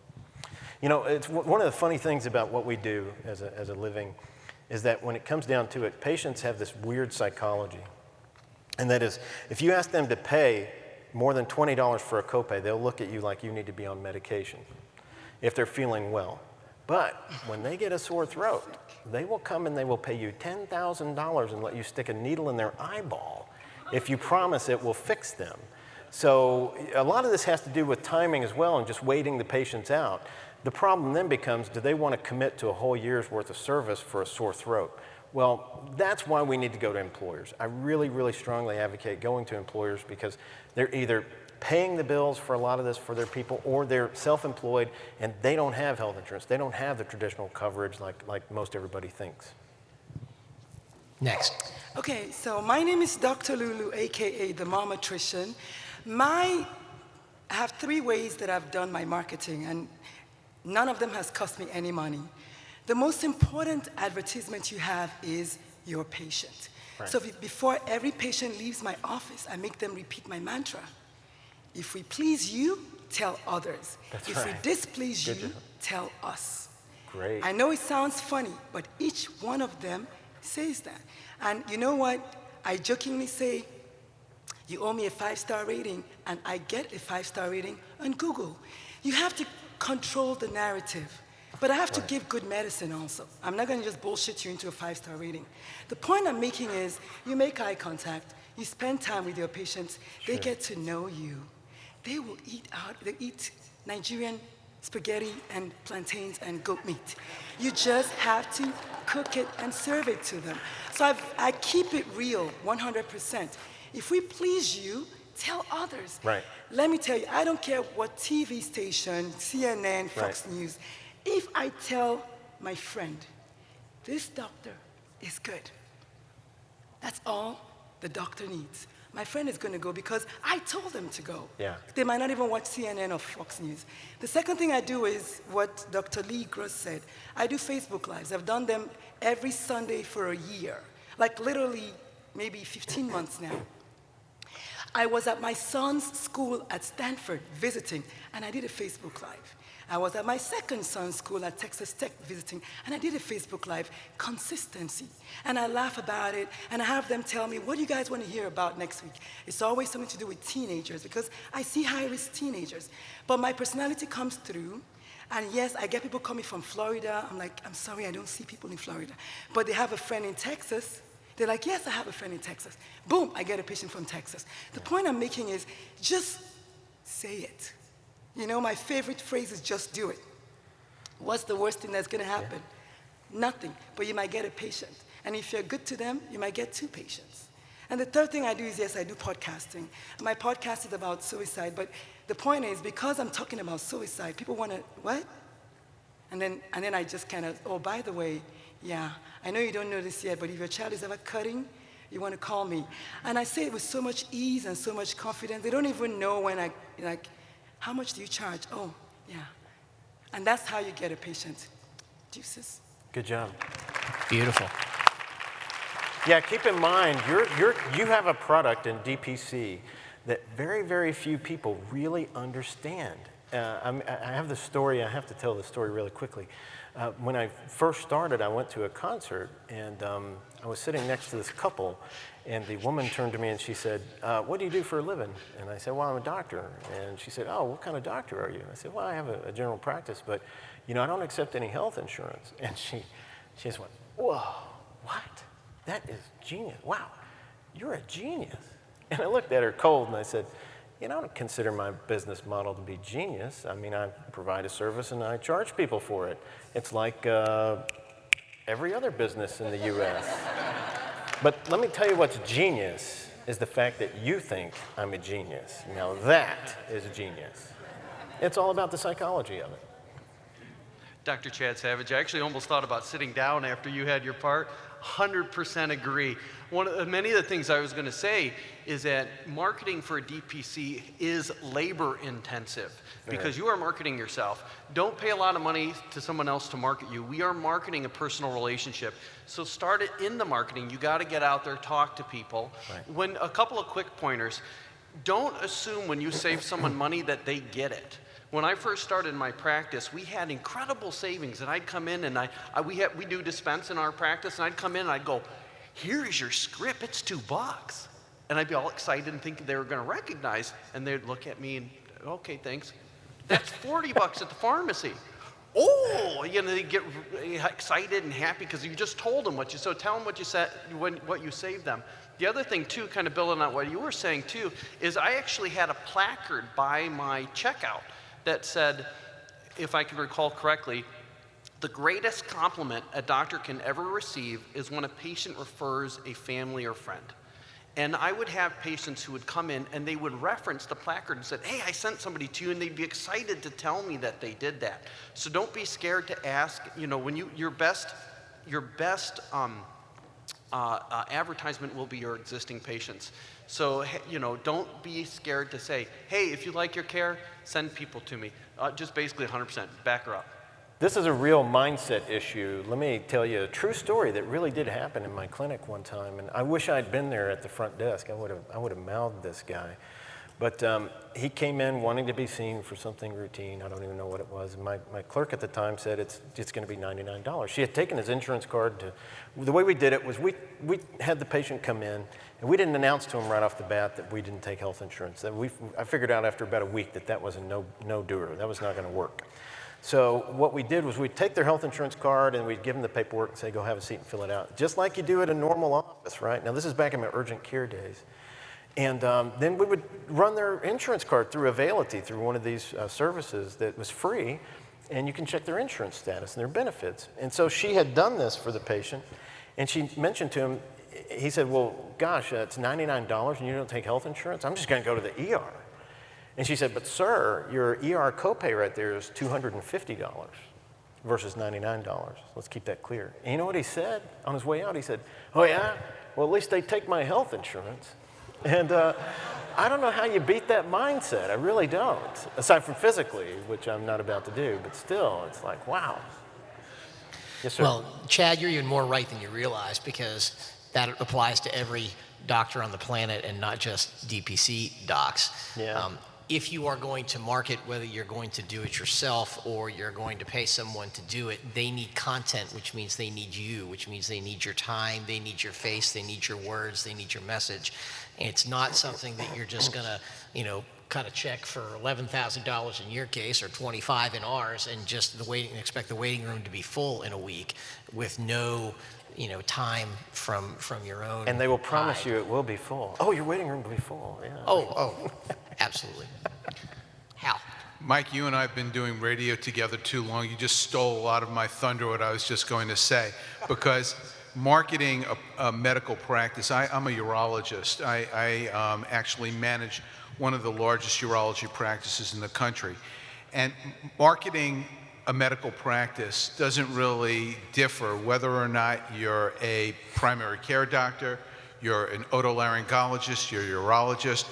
You know, it's one of the funny things about what we do as a living is that when it comes down to it, patients have this weird psychology. And that is, if you ask them to pay more than $20 for a copay, they'll look at you like you need to be on medication if they're feeling well. But when they get a sore throat, they will come and they will pay you $10,000 and let you stick a needle in their eyeball if you promise it will fix them. So a lot of this has to do with timing as well and just waiting the patients out. The problem then becomes, do they want to commit to a whole year's worth of service for a sore throat? Well, that's why we need to go to employers. I really, really strongly advocate going to employers, because they're either paying the bills for a lot of this for their people, or they're self-employed and they don't have health insurance. They don't have the traditional coverage like most everybody thinks.
Next.
Okay, so my name is Dr. Lulu, AKA the Momatrician. I have 3 ways that I've done my marketing, and none of them has cost me any money. The most important advertisement you have is your patient. Right. So before every patient leaves my office, I make them repeat my mantra. If we please you, tell others. If we displease you, tell us.
Great.
I know it sounds funny, but each one of them says that. And you know what? I jokingly say, you owe me a 5-star rating, and I get a 5-star rating on Google. You have to control the narrative. But I have to give good medicine also. I'm not going to just bullshit you into a 5-star rating. The point I'm making is, you make eye contact, you spend time with your patients, they get to know you. They will eat out, they eat Nigerian spaghetti and plantains and goat meat. You just have to cook it and serve it to them. So I keep it real, 100%. If we please you, tell others.
Right.
Let me tell you, I don't care what TV station, CNN, Fox News, if I tell my friend, this doctor is good, that's all the doctor needs. my friend is going to go because I told them to go.
Yeah.
They might not even watch CNN or Fox News. The second thing I do is what Dr. Lee Gross said. I do Facebook Lives. I've done them every Sunday for a year, like literally maybe 15 months now. I was at my son's school at Stanford visiting, and I did a Facebook Live. I was at my second son's school at Texas Tech visiting, and I did a Facebook Live. Consistency. And I laugh about it, and I have them tell me, what do you guys want to hear about next week? It's always something to do with teenagers, because I see high-risk teenagers. But my personality comes through, and yes, I get people coming from Florida. I'm like, I'm sorry, I don't see people in Florida. But they have a friend in Texas. They're like, yes, I have a friend in Texas. Boom, I get a patient from Texas. The point I'm making is just say it. You know, my favorite phrase is just do it. What's the worst thing that's going to happen? Yeah. Nothing, but you might get a patient. And if you're good to them, you might get 2 patients. And the third thing I do is, yes, I do podcasting. My podcast is about suicide, but the point is, because I'm talking about suicide, people want to, what? And then I just kind of, oh, by the way, yeah, I know you don't know this yet, but if your child is ever cutting, you want to call me. And I say it with so much ease and so much confidence. They don't even know when I, like, how much do you charge? Oh, yeah. And that's how you get a patient. Deuces.
Good job.
Beautiful.
Yeah, keep in mind, you have a product in DPC that very, very few people really understand. I have the story, I have to tell the story really quickly. When I first started, I went to a concert, and I was sitting next to this couple, and the woman turned to me and she said, what do you do for a living? And I said, well, I'm a doctor. And she said, oh, what kind of doctor are you? And I said, well, I have a general practice, but you know, I don't accept any health insurance. And she just went, whoa, what? That is genius. Wow, you're a genius. And I looked at her cold and I said, you know, I don't consider my business model to be genius. I mean, I provide a service and I charge people for it. It's like every other business in the US. But let me tell you what's genius is the fact that you think I'm a genius. Now that is genius. It's all about the psychology of it.
Dr. Chad Savage, I actually almost thought about sitting down after you had your part. 100% agree. Many of the things I was going to say is that marketing for a DPC is labor intensive because you are marketing yourself. Don't pay a lot of money to someone else to market you. We are marketing a personal relationship. So start it in the marketing. You got to get out there, talk to people. Right. A couple of quick pointers. Don't assume when you save someone money that they get it. When I first started my practice, we had incredible savings, and I'd come in and we do dispense in our practice, and I'd come in and I'd go, here is your script, it's $2. And I'd be all excited and thinking they were going to recognize, and they'd look at me and, okay, thanks. That's $40 at the pharmacy. Oh, you know, they get excited and happy because you just told them what you, so tell them what you said, what you saved them. The other thing too, kind of building on what you were saying too, is I actually had a placard by my checkout that said, if I can recall correctly, the greatest compliment a doctor can ever receive is when a patient refers a family or friend. And I would have patients who would come in and they would reference the placard and said, hey, I sent somebody to you, and they'd be excited to tell me that they did that. So don't be scared to ask, you know, when your best advertisement will be your existing patients. So, you know, don't be scared to say, hey, if you like your care, send people to me. Just basically 100%, back her up.
This is a real mindset issue. Let me tell you a true story that really did happen in my clinic one time, and I wish I'd been there at the front desk. I would have mouthed this guy. But he came in wanting to be seen for something routine. I don't even know what it was. My clerk at the time said it's going to be $99. She had taken his insurance card. The way we did it was we had the patient come in, and we didn't announce to him right off the bat that we didn't take health insurance. I figured out after about a week that was a no-doer. That was not going to work. So what we did was we'd take their health insurance card and we'd give them the paperwork and say, go have a seat and fill it out. Just like you do at a normal office, right? Now this is back in my urgent care days. And then we would run their insurance card through Availity, through one of these services that was free, and you can check their insurance status and their benefits. And so she had done this for the patient, and she mentioned to him, he said, well, gosh, it's $99 and you don't take health insurance? I'm just going to go to the ER. And she said, but sir, your ER copay right there is $250 versus $99. Let's keep that clear. And you know what he said on his way out? He said, oh yeah? Well, at least they take my health insurance. And I don't know how you beat that mindset. I really don't. Aside from physically, which I'm not about to do, but still, it's like, wow. Yes, sir.
Well, Chad, you're even more right than you realize, because that applies to every doctor on the planet and not just DPC docs.
Yeah.
If you are going to market, whether you're going to do it yourself or you're going to pay someone to do it, they need content, which means they need you, which means they need your time, they need your face, they need your words, they need your message. And it's not something that you're just gonna, cut a check for $11,000 in your case or 25 in ours and just expect the waiting room to be full in a week with no time from your own.
And they will promise you it will be full. Oh, your waiting room will be full. Yeah.
Oh, absolutely. Hal.
Mike, you and I have been doing radio together too long. You just stole a lot of my thunder, what I was just going to say. Because marketing a medical practice, I'm a urologist. I actually manage one of the largest urology practices in the country. And marketing a medical practice doesn't really differ whether or not you're a primary care doctor, you're an otolaryngologist, you're a urologist.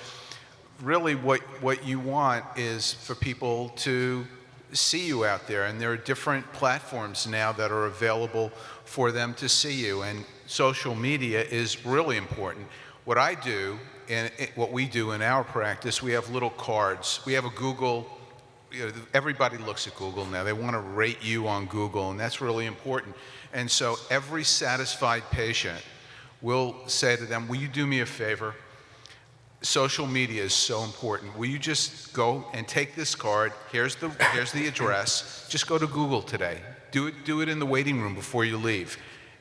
Really what you want is for people to see you out there, and there are different platforms now that are available for them to see you, and social media is really important. What I do, and what we do in our practice, we have little cards. We have a Google, everybody looks at Google now. They want to rate you on Google, and that's really important. And so every satisfied patient will say to them, will you do me a favor? Social media is so important. Will you just go and take this card? Here's the address. Just go to Google today. Do it in the waiting room before you leave.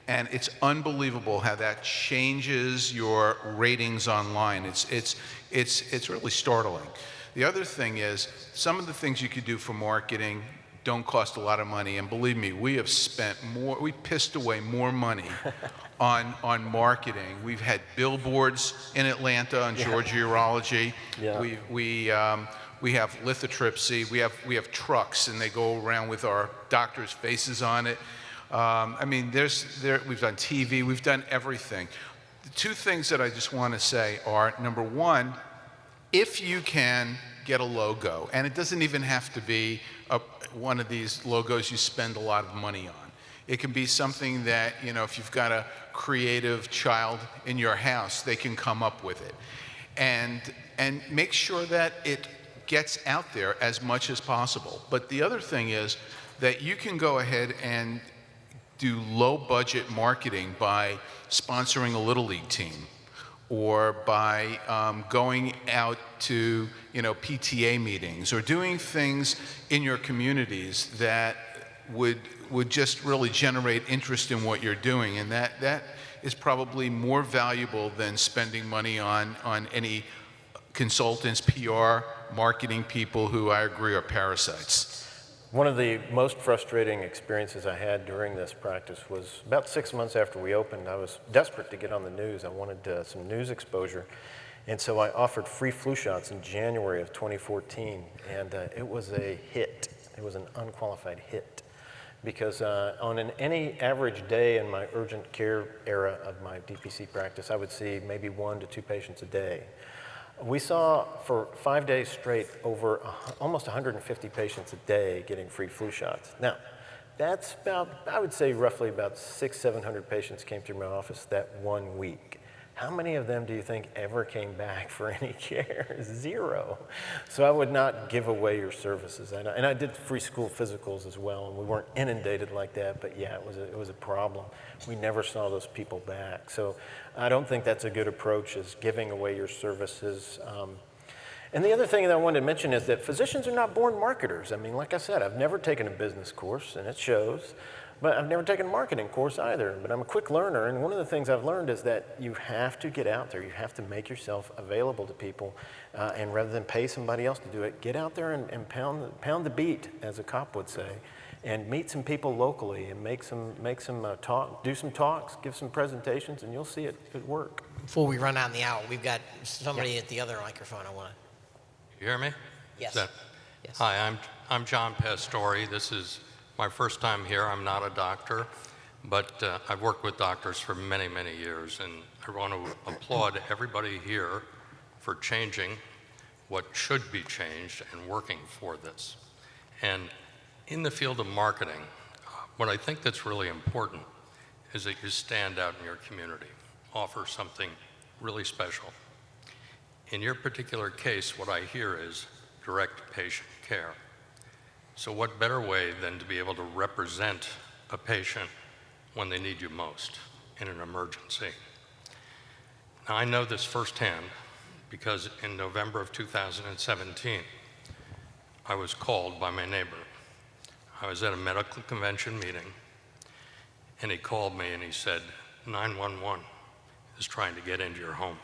And it's unbelievable how that changes your ratings online. It's really startling. The other thing is, some of the things you could do for marketing don't cost a lot of money, and believe me, we pissed away more money on marketing. We've had billboards in Atlanta on Georgia Urology. Yeah. We have lithotripsy. We have trucks, and they go around with our doctors' faces on it. I mean, we've done TV, we've done everything. The two things that I just want to say are, number one, if you can get a logo, and it doesn't even have to be one of these logos you spend a lot of money on. It can be something that, if you've got a creative child in your house, they can come up with it. And make sure that it gets out there as much as possible. But the other thing is that you can go ahead and do low-budget marketing by sponsoring a Little League team, or by going out to PTA meetings, or doing things in your communities that would just really generate interest in what you're doing. And that is probably more valuable than spending money on any consultants, PR, marketing people who I agree are parasites.
One of the most frustrating experiences I had during this practice was about 6 months after we opened. I was desperate to get on the news. I wanted some news exposure. And so I offered free flu shots in January of 2014. And it was a hit. It was an unqualified hit. Because on any average day in my urgent care era of my DPC practice, I would see maybe 1 to 2 patients a day. We saw for 5 days straight over almost 150 patients a day getting free flu shots. Now, that's about, I would say roughly about 600-700 patients came through my office that 1 week. How many of them do you think ever came back for any care? 0. So I would not give away your services. And I did free school physicals as well, and we weren't inundated like that, but yeah, it was a problem. We never saw those people back. So I don't think that's a good approach, is giving away your services. And the other thing that I wanted to mention is that physicians are not born marketers. I mean, like I said, I've never taken a business course, and it shows. But I've never taken a marketing course either, but I'm a quick learner, and one of the things I've learned is that you have to get out there. You have to make yourself available to people, and rather than pay somebody else to do it, get out there and pound the beat, as a cop would say, and meet some people locally and do some talks, give some presentations, and you'll see it work.
Before we run out in the hour, we've got somebody at the other microphone I want to.
You hear me?
Yes.
Yes. Hi, I'm John Pastore. This is my first time here. I'm not a doctor, but I've worked with doctors for many, many years, and I want to applaud everybody here for changing what should be changed and working for this. And in the field of marketing, what I think that's really important is that you stand out in your community, offer something really special. In your particular case, what I hear is direct patient care. So what better way than to be able to represent a patient when they need you most in an emergency? Now, I know this firsthand because in November of 2017, I was called by my neighbor. I was at a medical convention meeting, and he called me and he said, 911 is trying to get into your home.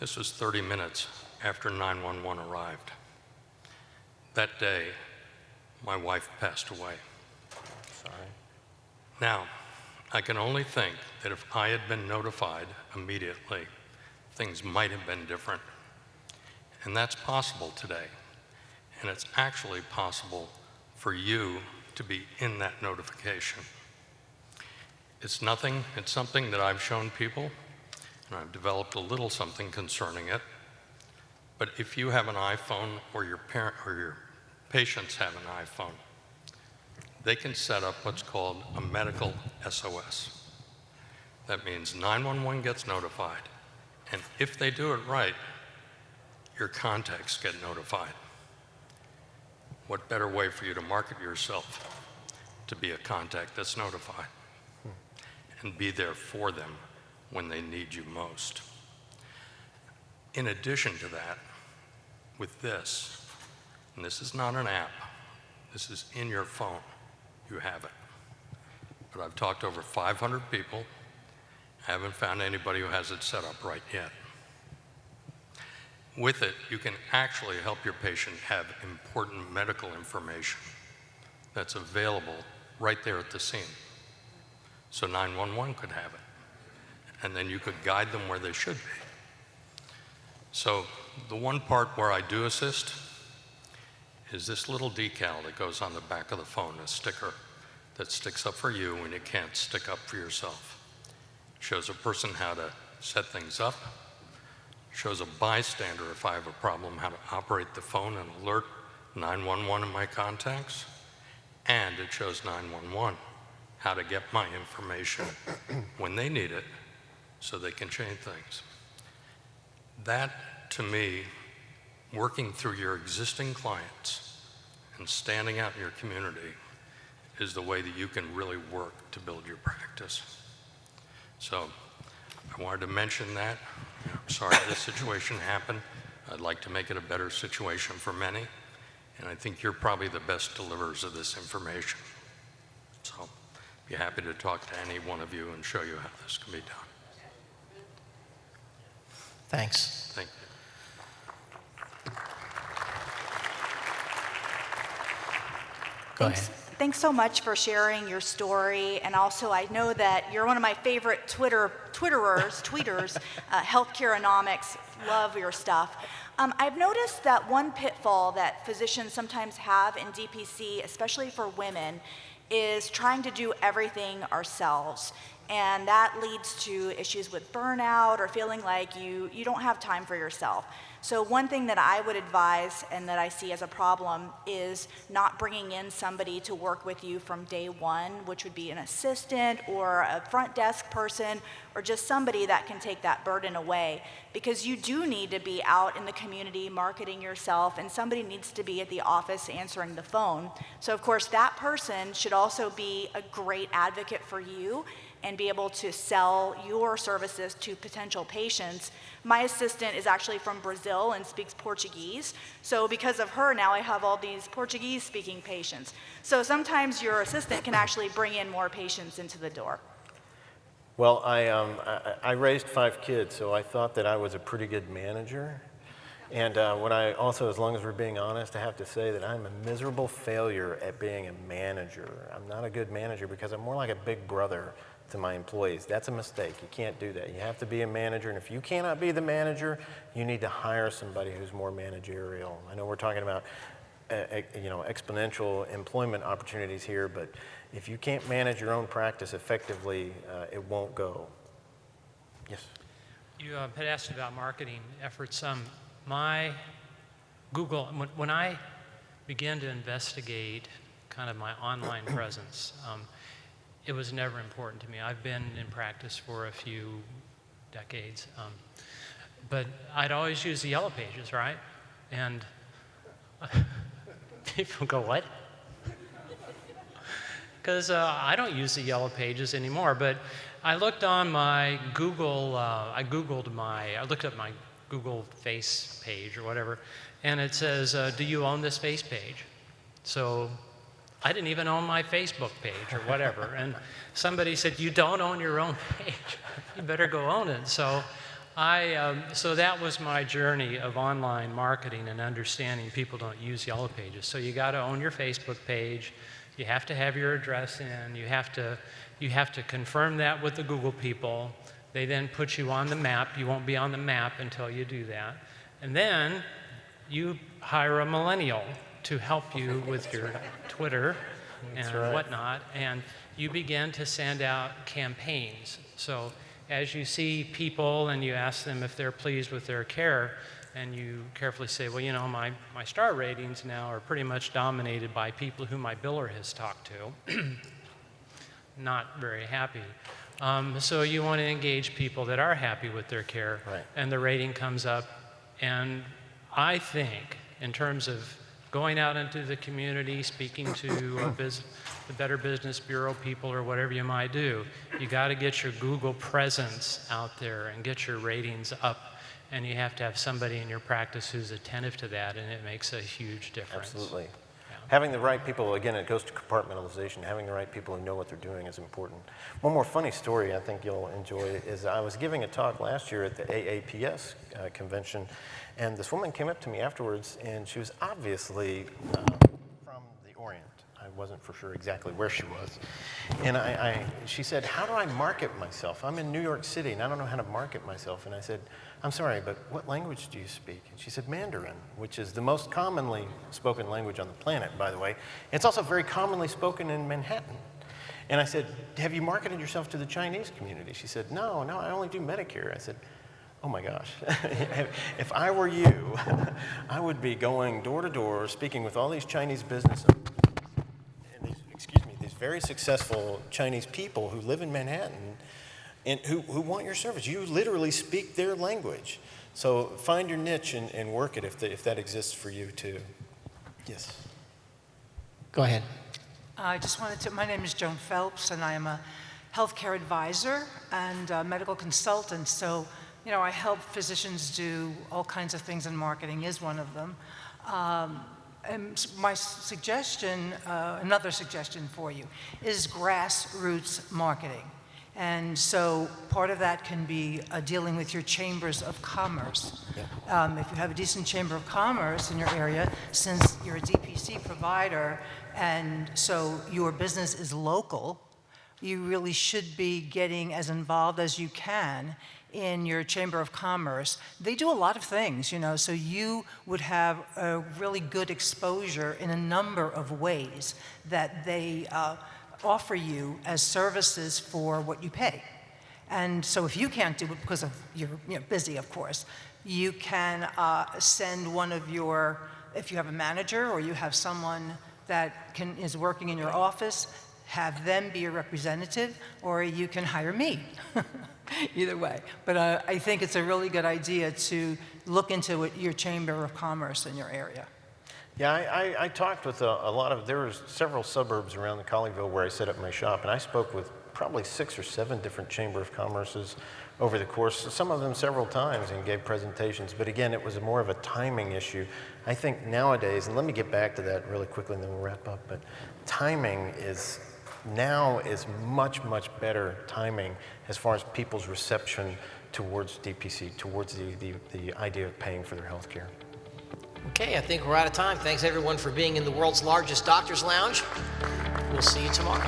This was 30 minutes after 911 arrived. That day, my wife passed away.
Sorry.
Now, I can only think that if I had been notified immediately, things might have been different. And that's possible today. And it's actually possible for you to be in that notification. It's something that I've shown people, and I've developed a little something concerning it. But if you have an iPhone or your parent or your patients have an iPhone, they can set up what's called a medical SOS. That means 911 gets notified, and if they do it right, your contacts get notified. What better way for you to market yourself to be a contact that's notified and be there for them when they need you most? In addition to that, with this, and this is not an app, this is in your phone, you have it. But I've talked to over 500 people. I haven't found anybody who has it set up right yet. With it, you can actually help your patient have important medical information that's available right there at the scene. So 911 could have it, and then you could guide them where they should be. So the one part where I do assist is this little decal that goes on the back of the phone, a sticker that sticks up for you when you can't stick up for yourself. Shows a person how to set things up, shows a bystander, if I have a problem, how to operate the phone and alert 911 in my contacts, and it shows 911 how to get my information when they need it so they can change things. That, to me, working through your existing clients and standing out in your community is the way that you can really work to build your practice. So I wanted to mention that. I'm sorry this situation happened. I'd like to make it a better situation for many, and I think you're probably the best deliverers of this information. So I'd be happy to talk to any one of you and show you how this can be done.
Thanks.
Thank you.
Go ahead.
Thanks so much for sharing your story, and also I know that you're one of my favorite tweeters, Healthcareonomics, love your stuff. I've noticed that one pitfall that physicians sometimes have in DPC, especially for women, is trying to do everything ourselves. And that leads to issues with burnout or feeling like you don't have time for yourself. So one thing that I would advise and that I see as a problem is not bringing in somebody to work with you from day one, which would be an assistant or a front desk person or just somebody that can take that burden away, because you do need to be out in the community marketing yourself, and somebody needs to be at the office answering the phone. So of course that person should also be a great advocate for you and be able to sell your services to potential patients. My assistant is actually from Brazil and speaks Portuguese. So because of her, now I have all these Portuguese-speaking patients. So sometimes your assistant can actually bring in more patients into the door.
Well, I raised 5 kids, so I thought that I was a pretty good manager. And what I also, as long as we're being honest, I have to say that I'm a miserable failure at being a manager. I'm not a good manager because I'm more like a big brother to my employees. That's a mistake. You can't do that. You have to be a manager, and if you cannot be the manager, you need to hire somebody who's more managerial. I know we're talking about exponential employment opportunities here, but if you can't manage your own practice effectively, it won't go. Yes?
You had asked about marketing efforts. My Google, when I began to investigate kind of my online presence, it was never important to me. I've been in practice for a few decades, but I'd always use the yellow pages, right? And people go, what? Because I don't use the yellow pages anymore, but I looked on my Google, I looked up my Google face page or whatever, and it says, do you own this face page? So I didn't even own my Facebook page or whatever. And somebody said, you don't own your own page. You better go own it. So so that was my journey of online marketing and understanding people don't use yellow pages. So you got to own your Facebook page. You have to have your address in. You have to confirm that with the Google people. They then put you on the map. You won't be on the map until you do that. And then you hire a millennial to help you with your Twitter and whatnot, and you begin to send out campaigns. So as you see people and you ask them if they're pleased with their care, and you carefully say, well, you know, my star ratings now are pretty much dominated by people who my biller has talked to. Not very happy. So you want to engage people that are happy with their care, and the rating comes up. And I think, in terms of going out into the community, speaking to the Better Business Bureau people or whatever you might do, you got to get your Google presence out there and get your ratings up. And you have to have somebody in your practice who's attentive to that, and it makes a huge difference.
Absolutely. Yeah. Having the right people, again, it goes to compartmentalization. Having the right people who know what they're doing is important. One more funny story I think you'll enjoy is I was giving a talk last year at the AAPS convention, and this woman came up to me afterwards, and she was obviously from the Orient. I wasn't for sure exactly where she was. And she said, how do I market myself? I'm in New York City, and I don't know how to market myself. And I said, I'm sorry, but what language do you speak? And she said, Mandarin, which is the most commonly spoken language on the planet, by the way. It's also very commonly spoken in Manhattan. And I said, have you marketed yourself to the Chinese community? She said, no, I only do Medicare. I said, oh my gosh, if I were you, I would be going door to door, speaking with all these Chinese business owners, and these very successful Chinese people who live in Manhattan and who want your service. You literally speak their language. So find your niche and work it if that exists for you too. Yes.
Go ahead.
I just wanted to, my name is Joan Phelps, and I am a healthcare advisor and a medical consultant. So, you know, I help physicians do all kinds of things, and marketing is one of them. And my suggestion, another suggestion for you, is grassroots marketing. And so part of that can be dealing with your chambers of commerce. Yeah. If you have a decent chamber of commerce in your area, since you're a DPC provider, and so your business is local, you really should be getting as involved as you can in your chamber of commerce. They do a lot of things, you know, so you would have a really good exposure in a number of ways that they offer you as services for what you pay. And so if you can't do it because of you're busy, of course, you can send one of your, if you have a manager or you have someone that is working in your office, have them be your representative, or you can hire me. Either way. But I think it's a really good idea to look into your chamber of commerce in your area.
Yeah, I talked with a lot of, there were several suburbs around the Colleyville where I set up my shop, and I spoke with probably 6 or 7 different chamber of commerces over the course, some of them several times, and gave presentations. But again, it was more of a timing issue. I think nowadays, and let me get back to that really quickly and then we'll wrap up, but timing now is much, much better timing as far as people's reception towards DPC, towards the idea of paying for their health care.
Okay, I think we're out of time. Thanks everyone for being in the world's largest doctor's lounge. We'll see you tomorrow.